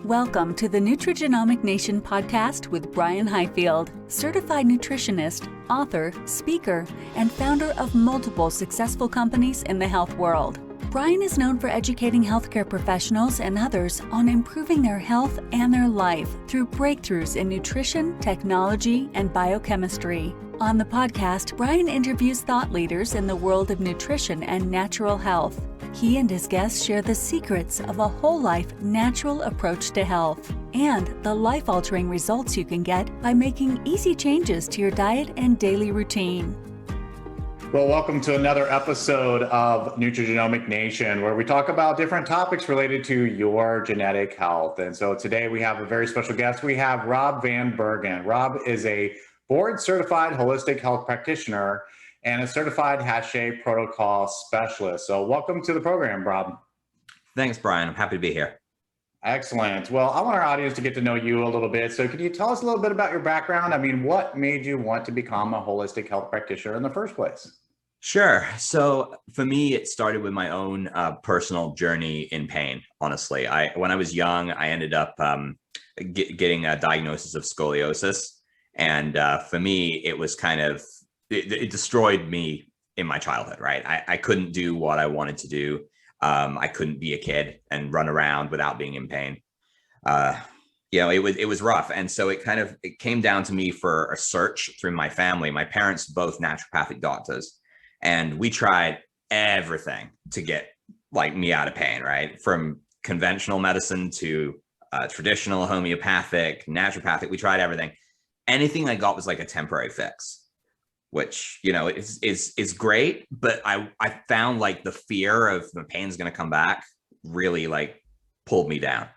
Welcome to the Nutrigenomic Nation podcast with Brian Highfield, certified nutritionist, author, speaker, and founder of multiple successful companies in the health world. Brian is known for educating healthcare professionals and others on improving their health and their life through breakthroughs in nutrition, technology, and biochemistry. On the podcast, Brian interviews thought leaders in the world of nutrition and natural health. He and his guests share the secrets of a whole life natural approach to health and the life-altering results you can get by making easy changes to your diet and daily routine. Well, welcome to another episode of Nutrigenomic Nation, where we talk about different topics related to your genetic health. And so today we have a very special guest. We have Rob Vanbergen. Rob is a board-certified holistic health practitioner and a certified Hache Protocol Specialist. So welcome to the program, Rob. Thanks, Brian. I'm happy to be here. Excellent. Well, I want our audience to get to know you a little bit. So could you tell us a little bit about your background? I mean, what made you want to become a holistic health practitioner in the first place? Sure. So for me, it started with my own personal journey in pain, honestly. When I was young, I ended up getting a diagnosis of scoliosis. And for me, it was it destroyed me in my childhood, right? I couldn't do what I wanted to do. I couldn't be a kid and run around without being in pain. It was rough. And so it came down to me for a search through my family. My parents, both naturopathic doctors, and we tried everything to get me out of pain, right? From conventional medicine to traditional homeopathic, naturopathic, we tried everything. Anything I got was like a temporary fix, which, is great. But I found the fear of the pain's going to come back really pulled me down.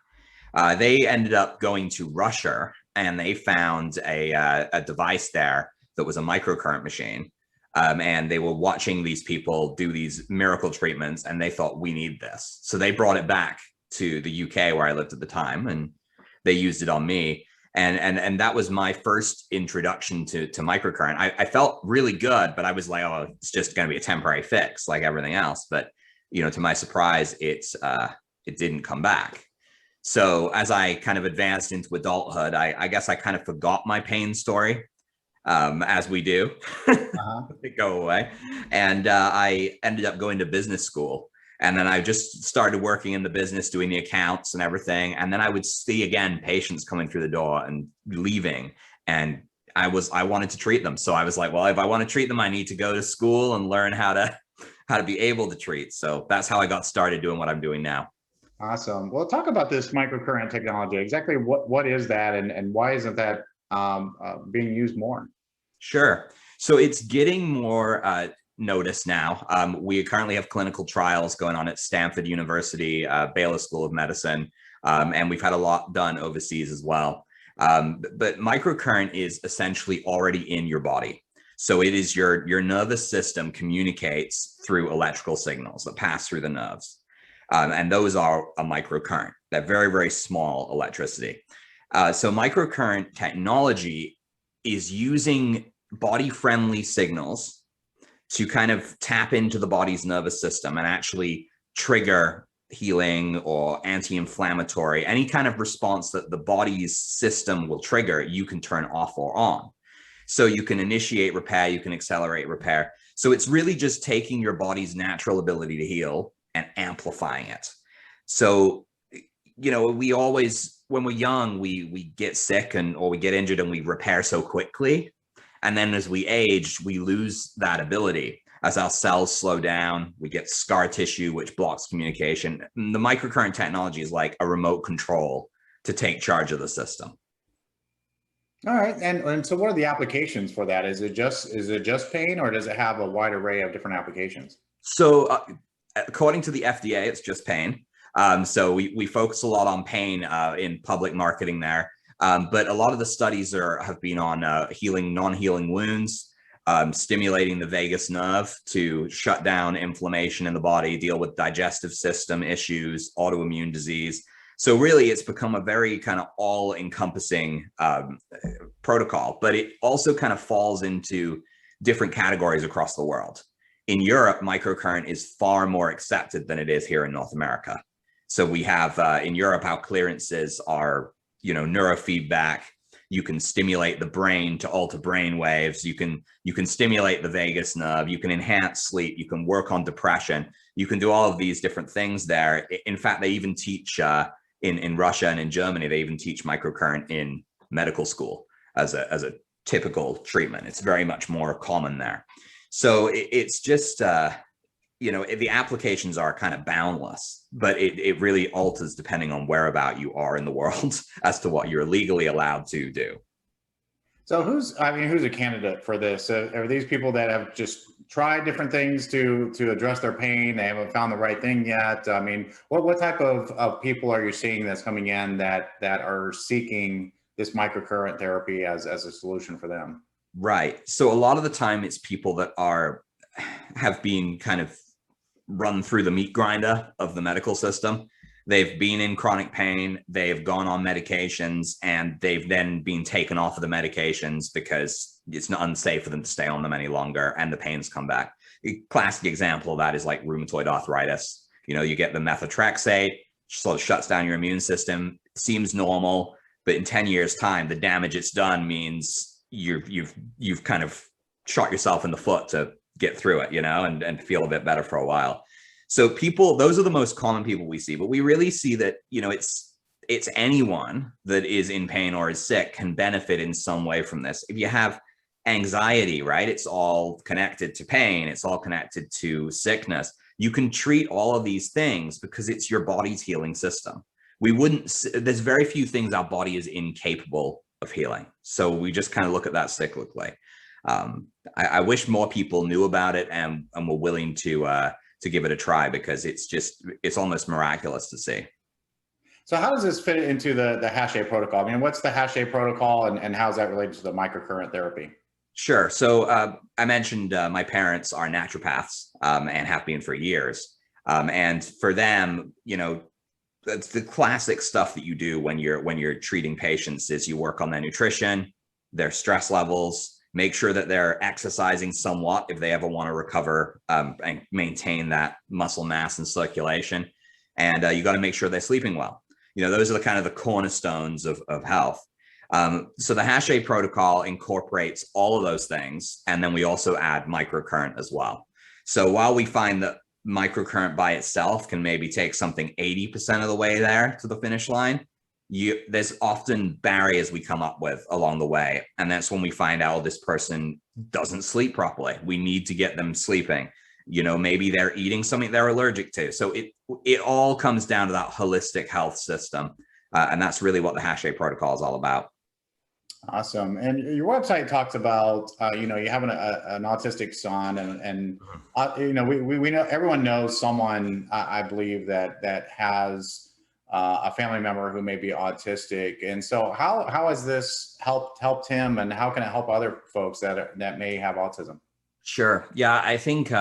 They ended up going to Russia and they found a device there that was a microcurrent machine. And they were watching these people do these miracle treatments and they thought, we need this. So they brought it back to the UK where I lived at the time and they used it on me. And that was my first introduction to microcurrent. I felt really good, but I was like, oh, it's just going to be a temporary fix like everything else. But, to my surprise, it didn't come back. So as I kind of advanced into adulthood, I guess I kind of forgot my pain story, as we do, go away. And I ended up going to business school. And then I just started working in the business, doing the accounts and everything. And then I would see again patients coming through the door and leaving. And I wanted to treat them. So I was like, well, if I want to treat them, I need to go to school and learn how to be able to treat. So that's how I got started doing what I'm doing now. Awesome. Well, talk about this microcurrent technology. Exactly what is that and why isn't that being used more? Sure. So it's getting more notice now. We currently have clinical trials going on at Stanford University, Baylor School of Medicine, and we've had a lot done overseas as well. But microcurrent is essentially already in your body. So it is your nervous system communicates through electrical signals that pass through the nerves. And those are a microcurrent. They're very, very small electricity. So microcurrent technology is using body-friendly signals to kind of tap into the body's nervous system and actually trigger healing or anti-inflammatory, any kind of response that the body's system will trigger, you can turn off or on. So you can initiate repair, you can accelerate repair. So it's really just taking your body's natural ability to heal and amplifying it. So, we always, when we're young, we get sick or we get injured and we repair so quickly. And then as we age, we lose that ability. As our cells slow down, we get scar tissue, which blocks communication. And the microcurrent technology is like a remote control to take charge of the system. All right. And so what are the applications for that? Is it just pain, or does it have a wide array of different applications? So according to the FDA, it's just pain. So we focus a lot on pain in public marketing there. But a lot of the studies have been on healing non-healing wounds, stimulating the vagus nerve to shut down inflammation in the body, deal with digestive system issues, autoimmune disease. So really, it's become a very kind of all-encompassing protocol, but it also kind of falls into different categories across the world. In Europe, microcurrent is far more accepted than it is here in North America. So we have in Europe, our clearances are, neurofeedback. You can stimulate the brain to alter brain waves. You can stimulate the vagus nerve. You can enhance sleep. You can work on depression. You can do all of these different things there. In fact, they even teach in Russia and in Germany, they even teach microcurrent in medical school as a typical treatment. It's very much more common there. So it's just, the applications are kind of boundless, but it really alters depending on whereabout you are in the world as to what you're legally allowed to do. So who's a candidate for this? Are these people that have just tried different things to address their pain? They haven't found the right thing yet. I mean, what type of people are you seeing that's coming in that are seeking this microcurrent therapy as a solution for them? Right. So a lot of the time it's people that have been kind of run through the meat grinder of the medical system. They've been in chronic pain, they've gone on medications, and they've then been taken off of the medications because it's not unsafe for them to stay on them any longer, and the pains come back. A classic example of that is like rheumatoid arthritis. You get the methotrexate, sort of shuts down your immune system, seems normal, but in 10 years' time, the damage it's done means you've kind of shot yourself in the foot to get through it, and feel a bit better for a while. So those are the most common people we see, but we really see that, it's anyone that is in pain or is sick can benefit in some way from this. If you have anxiety, right, it's all connected to pain. It's all connected to sickness. You can treat all of these things because it's your body's healing system. There's very few things our body is incapable of healing. So we just kind of look at that cyclically. I wish more people knew about it and were willing to give it a try, because it's almost miraculous to see. So how does this fit into the Hache protocol? I mean, what's the Hache protocol and how's that related to the microcurrent therapy? Sure. So I mentioned my parents are naturopaths and have been for years. And for them, that's the classic stuff that you do when you're treating patients is you work on their nutrition, their stress levels, make sure that they're exercising somewhat if they ever want to recover and maintain that muscle mass and circulation. And you got to make sure they're sleeping well. Those are the kind of the cornerstones of health. So the Hache protocol incorporates all of those things. And then we also add microcurrent as well. So while we find that microcurrent by itself can maybe take something 80% of the way there to the finish line, there's often barriers we come up with along the way. And that's when we find out this person doesn't sleep properly. We need to get them sleeping. Maybe they're eating something they're allergic to. So it all comes down to that holistic health system. And that's really what the Hache protocol is all about. Awesome. And your website talks about, you have an autistic son and we know, everyone knows someone, I believe that has a family member who may be autistic. And so how has this helped him, and how can it help other folks that may have autism? Sure. Yeah, I think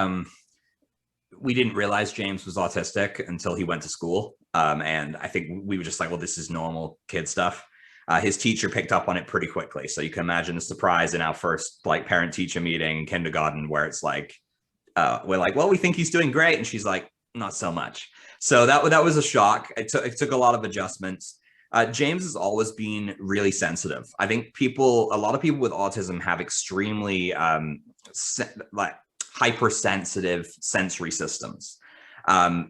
we didn't realize James was autistic until he went to school. And I think we were just like, well, this is normal kid stuff. His teacher picked up on it pretty quickly. So you can imagine the surprise in our first parent teacher meeting in kindergarten, where it's like, we're like, well, we think he's doing great. And she's like, not so much. So that was a shock. It took a lot of adjustments. James has always been really sensitive. I think a lot of people with autism have extremely hypersensitive sensory systems.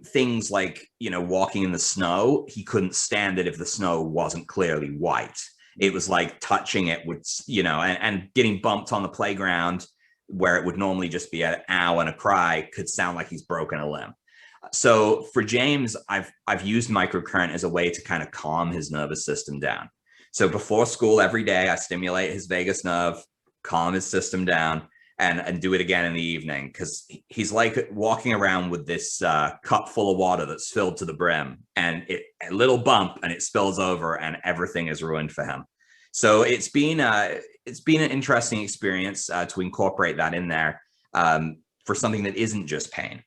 Things like, walking in the snow, he couldn't stand it if the snow wasn't clearly white. It was like touching it would, and getting bumped on the playground where it would normally just be an ow and a cry could sound like he's broken a limb. So for James, I've used microcurrent as a way to kind of calm his nervous system down. So before school every day, I stimulate his vagus nerve, calm his system down, and do it again in the evening, because he's like walking around with this cup full of water that's filled to the brim, and a little bump and it spills over and everything is ruined for him. So it's been an interesting experience to incorporate that in there for something that isn't just pain.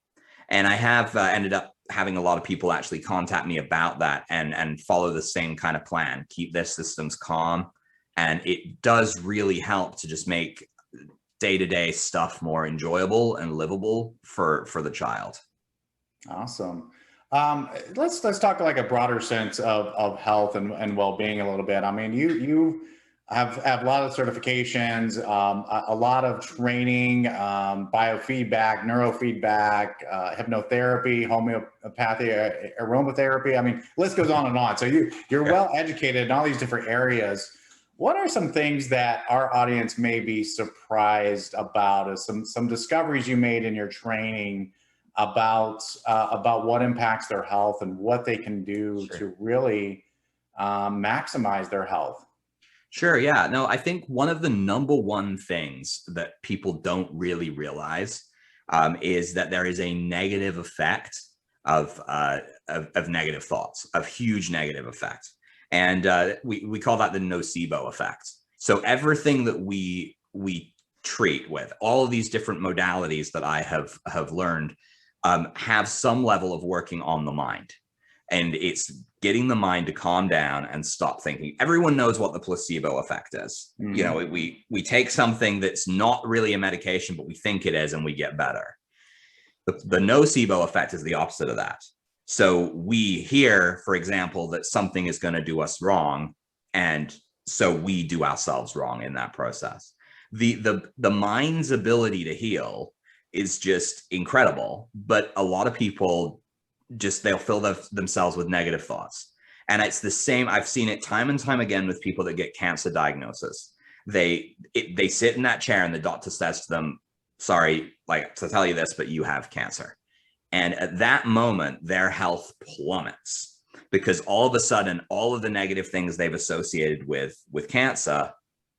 And I have ended up having a lot of people actually contact me about that and follow the same kind of plan, keep their systems calm. And it does really help to just make day-to-day stuff more enjoyable and livable for the child. Awesome. Let's talk like a broader sense of health and well-being a little bit. I mean, you have a lot of certifications, a lot of training, biofeedback, neurofeedback, hypnotherapy, homeopathy, aromatherapy. I mean, list goes on and on. So you're well educated in all these different areas. What are some things that our audience may be surprised about, as some discoveries you made in your training about what impacts their health and what they can do to really maximize their health? Sure. Yeah. No, I think one of the number one things that people don't really realize is that there is a negative effect of negative thoughts, of huge negative effect. And we call that the nocebo effect. So everything that we treat with all of these different modalities that I have learned have some level of working on the mind. And it's getting the mind to calm down and stop thinking. Everyone knows what the placebo effect is. Mm-hmm. You know, we take something that's not really a medication, but we think it is, and we get better. The nocebo effect is the opposite of that. So we hear, for example, that something is going to do us wrong, and so we do ourselves wrong in that process. The mind's ability to heal is just incredible, but a lot of people they'll fill themselves with negative thoughts. And it's the same. I've seen it time and time again with people that get cancer diagnosis. They sit in that chair and the doctor says to them, sorry, like to tell you this, but you have cancer. And at that moment, their health plummets, because all of a sudden, all of the negative things they've associated with cancer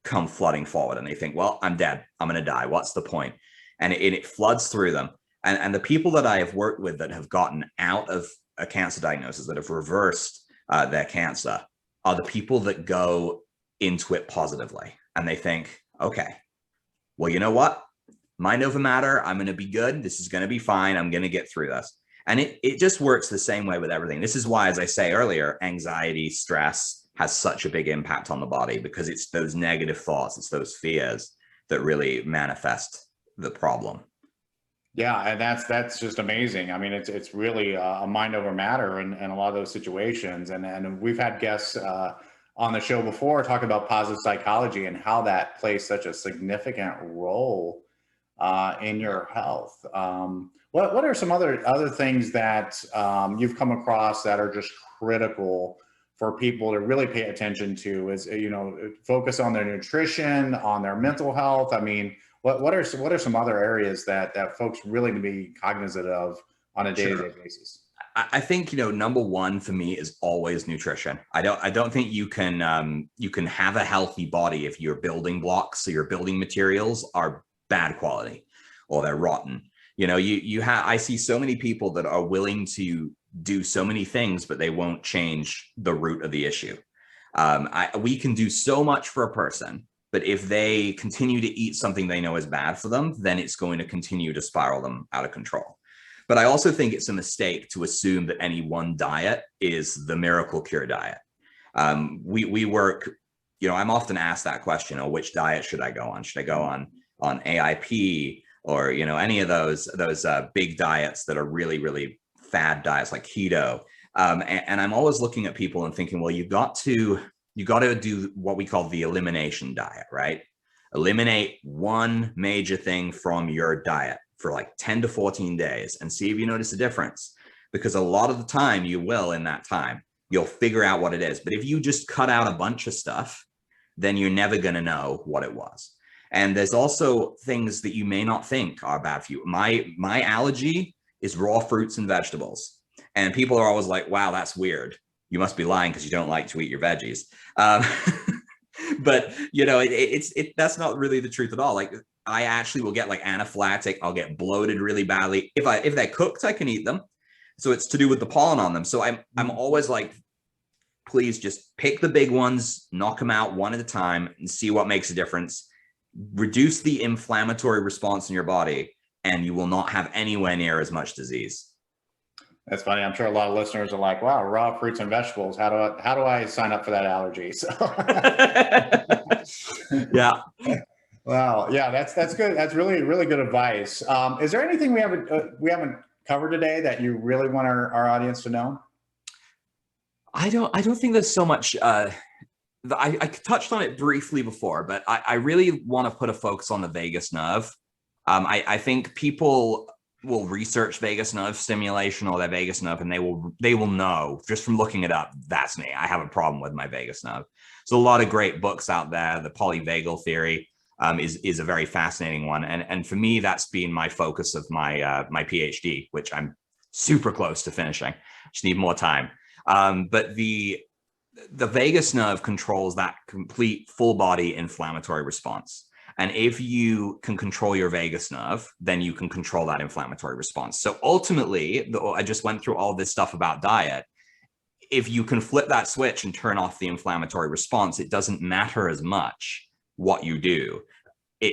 come flooding forward. And they think, well, I'm dead. I'm going to die. What's the point? And it floods through them. And the people that I have worked with that have gotten out of a cancer diagnosis, that have reversed their cancer, are the people that go into it positively. And they think, okay, well, you know what? Mind over matter. I'm going to be good. This is going to be fine. I'm going to get through this. And it just works the same way with everything. This is why, as I say earlier, anxiety, stress has such a big impact on the body, because it's those negative thoughts, it's those fears that really manifest the problem. Yeah, and that's just amazing. I mean, it's really a mind over matter in a lot of those situations. And we've had guests on the show before talking about positive psychology and how that plays such a significant role in your health. What are some other things that you've come across that are just critical for people to really pay attention to? Is, you know, focus on their nutrition, on their mental health? I mean, what are some other areas that folks really need to be cognizant of on a day-to-day basis? I think, you know, number one for me is always nutrition. I don't think you can have a healthy body if your building blocks, so your building materials are bad quality or they're rotten. You know, I see so many people that are willing to do so many things, but they won't change the root of the issue. We can do so much for a person, but if they continue to eat something they know is bad for them, then it's going to continue to spiral them out of control. But I also think it's a mistake to assume that any one diet is the miracle cure diet. We work, you know, I'm often asked that question, oh, which diet should I go on? Should I go on AIP or, you know, any of those big diets that are really, really fad diets like keto? And I'm always looking at people and thinking, well, you got to do what we call the elimination diet, right? Eliminate one major thing from your diet for like 10 to 14 days and see if you notice a difference. Because a lot of the time you will, in that time, you'll figure out what it is. But if you just cut out a bunch of stuff, then you're never going to know what it was. And there's also things that you may not think are bad for you. My allergy is raw fruits and vegetables. And people are always like, wow, that's weird. You must be lying because you don't like to eat your veggies. But you know, that's not really the truth at all. Like, I actually will get like anaphylactic. I'll get bloated really badly. If they're cooked, I can eat them. So it's to do with the pollen on them. So I'm always like, please just pick the big ones, knock them out one at a time and see what makes a difference. Reduce the inflammatory response in your body and you will not have anywhere near as much disease. That's funny. I'm sure a lot of listeners are like, wow, raw fruits and vegetables. How do I sign up for that allergy? So yeah. Wow. Yeah, that's good. That's really, really good advice. Is there anything we haven't cover today that you really want our audience to know? I don't think there's so much. I touched on it briefly before, but I really want to put a focus on the vagus nerve. I think people will research vagus nerve stimulation or their vagus nerve, and they will know just from looking it up, that's me. I have a problem with my vagus nerve. So a lot of great books out there. The polyvagal theory is a very fascinating one, and for me, that's been my focus of my my PhD, which I'm super close to finishing. Just need more time. But the vagus nerve controls that complete full body inflammatory response. And if you can control your vagus nerve, then you can control that inflammatory response. So ultimately, I just went through all this stuff about diet. If you can flip that switch and turn off the inflammatory response, it doesn't matter as much what you do.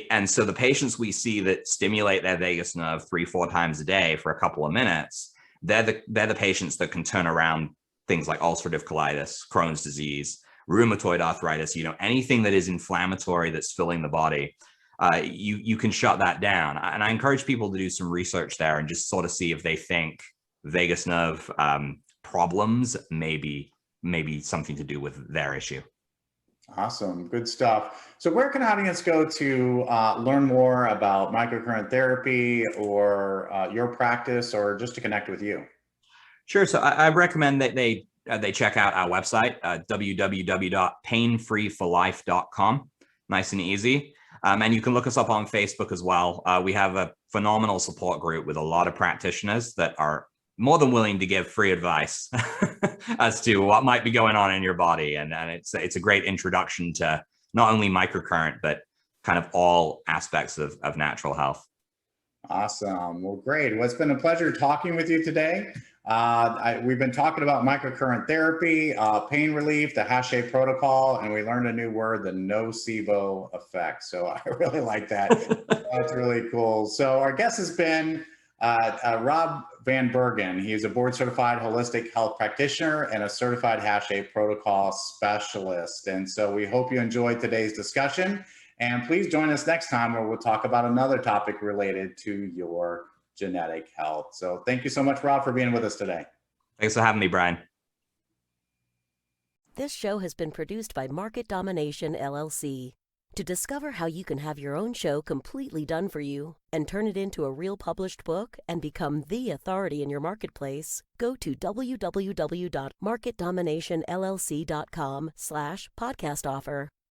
And so the patients we see that stimulate their vagus nerve 3-4 times a day for a couple of minutes, they're the patients that can turn around things like ulcerative colitis, Crohn's disease, rheumatoid arthritis, anything that is inflammatory that's filling the body, you can shut that down. And I encourage people to do some research there and just sort of see if they think vagus nerve problems may be something to do with their issue. Awesome. Good stuff. So where can audience go to learn more about microcurrent therapy or your practice, or just to connect with you? Sure. So I recommend that they check out our website, www.painfreeforlife.com. Nice and easy. And you can look us up on Facebook as well. We have a phenomenal support group with a lot of practitioners that are more than willing to give free advice as to what might be going on in your body. And it's a great introduction to not only microcurrent, but kind of all aspects of natural health. Awesome. Well, great. Well, it's been a pleasure talking with you today. We've been talking about microcurrent therapy, pain relief, the Hache Protocol, and we learned a new word, the nocebo effect. So I really like that. That's really cool. So our guest has been Rob Vanbergen. He is a board certified holistic health practitioner and a certified Hache Protocol Specialist. And so we hope you enjoyed today's discussion. And please join us next time where we'll talk about another topic related to your genetic health. So thank you so much, Rob, for being with us today. Thanks for having me, Brian. This show has been produced by Market Domination, LLC. To discover how you can have your own show completely done for you and turn it into a real published book and become the authority in your marketplace, go to www.marketdominationllc.com/podcast offer.